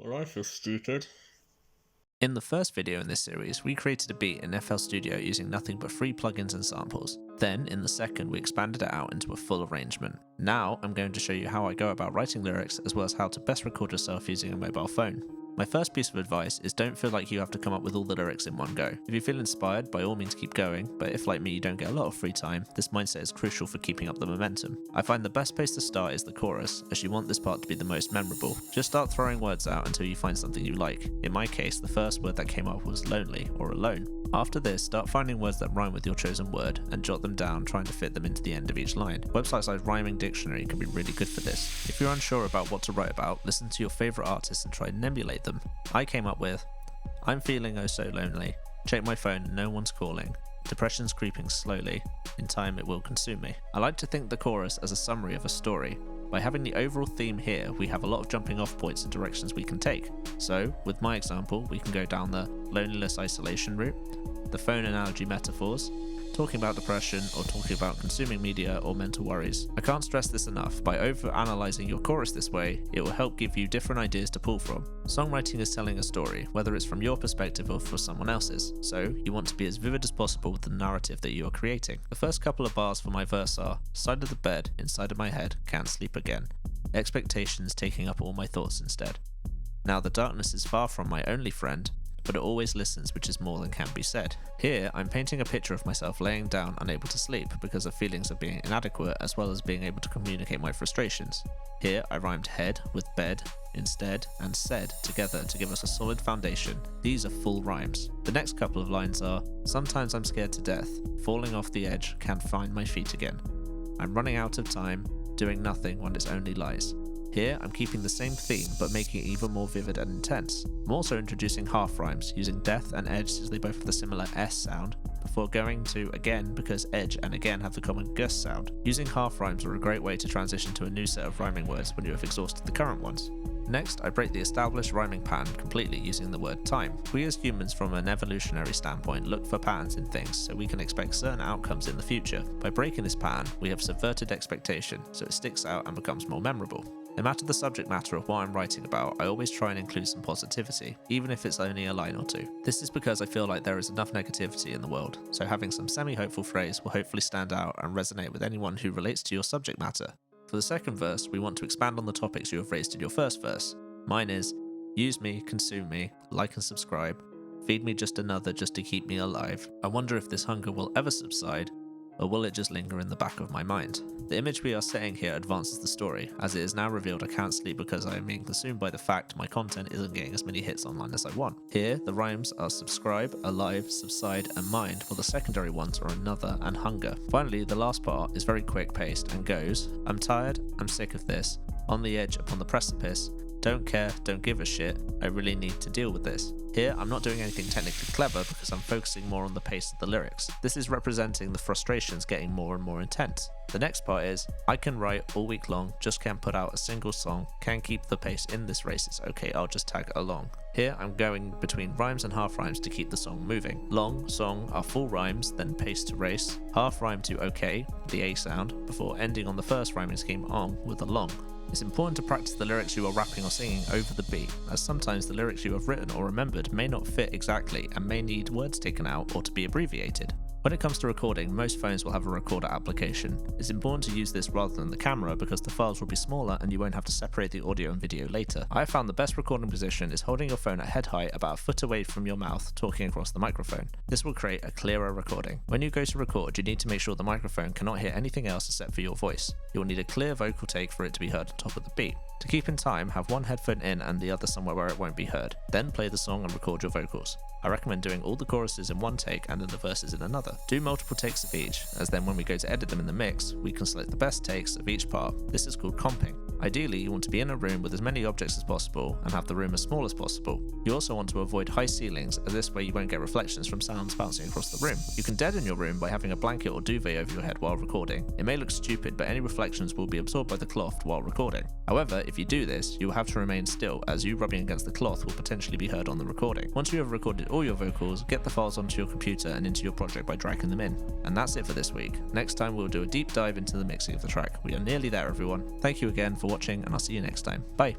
Well, I feel stupid. In the first video in this series, we created a beat in FL Studio using nothing but free plugins and samples. Then, in the second, we expanded it out into a full arrangement. Now, I'm going to show you how I go about writing lyrics, as well as how to best record yourself using a mobile phone. My first piece of advice is don't feel like you have to come up with all the lyrics in one go. If you feel inspired, by all means keep going, but if like me you don't get a lot of free time, this mindset is crucial for keeping up the momentum. I find the best place to start is the chorus, as you want this part to be the most memorable. Just start throwing words out until you find something you like. In my case, the first word that came up was lonely or alone. After this, start finding words that rhyme with your chosen word and jot them down, trying to fit them into the end of each line. Websites like Rhyming Dictionary can be really good for this. If you're unsure about what to write about, listen to your favourite artists and try and emulate them. I came up with, I'm feeling oh so lonely, check my phone and no one's calling, depression's creeping slowly, in time it will consume me. I like to think the chorus as a summary of a story. By having the overall theme here, we have a lot of jumping off points and directions we can take. So, with my example, we can go down the loneliness isolation route, the phone analogy metaphors, talking about depression or talking about consuming media or mental worries. I can't stress this enough, by over-analysing your chorus this way, it will help give you different ideas to pull from. Songwriting is telling a story, whether it's from your perspective or for someone else's, so you want to be as vivid as possible with the narrative that you are creating. The first couple of bars for my verse are, side of the bed, inside of my head, can't sleep again. Expectations taking up all my thoughts instead. Now the darkness is far from my only friend, but it always listens, which is more than can be said. Here, I'm painting a picture of myself laying down unable to sleep because of feelings of being inadequate as well as being able to communicate my frustrations. Here, I rhymed head with bed, instead, and said together to give us a solid foundation. These are full rhymes. The next couple of lines are, sometimes I'm scared to death, falling off the edge, can't find my feet again. I'm running out of time, doing nothing when it's only lies. Here, I'm keeping the same theme, but making it even more vivid and intense. I'm also introducing half rhymes, using death and edge as they both have the similar S sound, before going to again because edge and again have the common gus sound. Using half rhymes are a great way to transition to a new set of rhyming words when you have exhausted the current ones. Next, I break the established rhyming pattern completely using the word time. We as humans from an evolutionary standpoint look for patterns in things so we can expect certain outcomes in the future. By breaking this pattern, we have subverted expectation, so it sticks out and becomes more memorable. No matter the subject matter of what I'm writing about, I always try and include some positivity, even if it's only a line or two. This is because I feel like there is enough negativity in the world, so having some semi-hopeful phrase will hopefully stand out and resonate with anyone who relates to your subject matter. For the second verse, we want to expand on the topics you have raised in your first verse. Mine is, use me, consume me, like and subscribe, feed me just another just to keep me alive. I wonder if this hunger will ever subside, or will it just linger in the back of my mind? The image we are setting here advances the story, as it is now revealed I can't sleep because I am being consumed by the fact my content isn't getting as many hits online as I want. Here, the rhymes are subscribe, alive, subside, and mind, while the secondary ones are another and hunger. Finally, the last part is very quick paced and goes, I'm tired, I'm sick of this, on the edge upon the precipice, don't care, don't give a shit, I really need to deal with this. Here, I'm not doing anything technically clever because I'm focusing more on the pace of the lyrics. This is representing the frustrations getting more and more intense. The next part is, I can write all week long, just can't put out a single song, can't keep the pace in this race, it's okay, I'll just tag along. Here, I'm going between rhymes and half rhymes to keep the song moving. Long, song are full rhymes, then pace to race, half rhyme to okay, the A sound, before ending on the first rhyming scheme on with a long. It's important to practice the lyrics you are rapping or singing over the beat, as sometimes the lyrics you have written or remembered may not fit exactly and may need words taken out or to be abbreviated. When it comes to recording, most phones will have a recorder application. It's important to use this rather than the camera because the files will be smaller and you won't have to separate the audio and video later. I have found the best recording position is holding your phone at head height about a foot away from your mouth, talking across the microphone. This will create a clearer recording. When you go to record, you need to make sure the microphone cannot hear anything else except for your voice. You will need a clear vocal take for it to be heard on top of the beat. To keep in time, have one headphone in and the other somewhere where it won't be heard. Then play the song and record your vocals. I recommend doing all the choruses in one take and then the verses in another. Do multiple takes of each, as then when we go to edit them in the mix, we can select the best takes of each part. This is called comping. Ideally, you want to be in a room with as many objects as possible and have the room as small as possible. You also want to avoid high ceilings, as this way you won't get reflections from sounds bouncing across the room. You can deaden your room by having a blanket or duvet over your head while recording. It may look stupid, but any reflections will be absorbed by the cloth while recording. However, if you do this, you will have to remain still, as you rubbing against the cloth will potentially be heard on the recording. Once you have recorded all your vocals, get the files onto your computer and into your project by dragging them in. And that's it for this week. Next time we'll do a deep dive into the mixing of the track. We are nearly there, everyone. Thank you again for watching, and I'll see you next time. Bye!